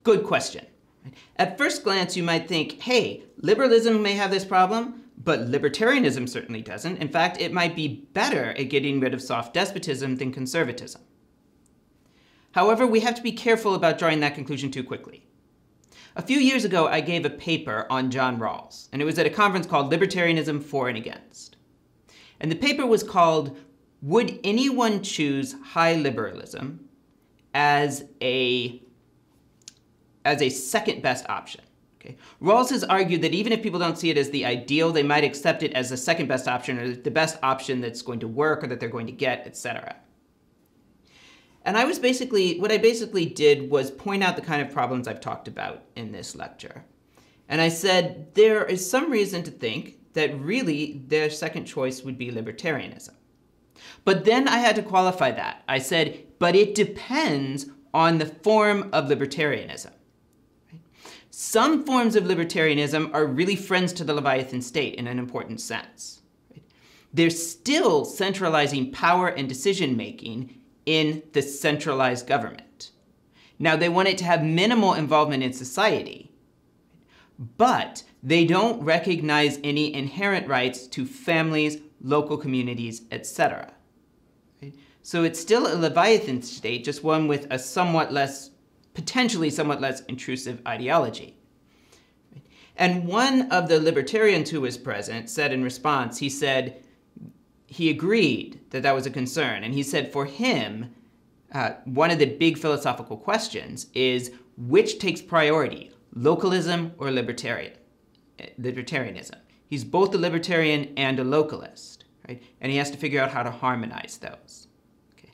Good question. At first glance, you might think, hey, liberalism may have this problem, but libertarianism certainly doesn't. In fact, it might be better at getting rid of soft despotism than conservatism. However, we have to be careful about drawing that conclusion too quickly. A few years ago, I gave a paper on John Rawls, and it was at a conference called Libertarianism For and Against. And the paper was called, Would Anyone Choose High Liberalism as a second best option? Okay. Rawls has argued that even if people don't see it as the ideal, they might accept it as the second best option or the best option that's going to work or that they're going to get, etc. And what I basically did was point out the kind of problems I've talked about in this lecture. And I said there is some reason to think that really their second choice would be libertarianism. But then I had to qualify that. I said, but it depends on the form of libertarianism. Some forms of libertarianism are really friends to the Leviathan state in an important sense. They're still centralizing power and decision-making in the centralized government. Now, they want it to have minimal involvement in society, but they don't recognize any inherent rights to families, local communities, etc. So it's still a Leviathan state, just one with a potentially somewhat less intrusive ideology. And one of the libertarians who was present said in response, he agreed that that was a concern. And he said for him, one of the big philosophical questions is which takes priority, localism or libertarianism? He's both a libertarian and a localist, right? And he has to figure out how to harmonize those. Okay.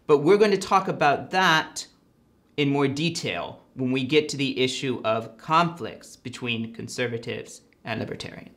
But we're going to talk about that in more detail when we get to the issue of conflicts between conservatives and libertarians.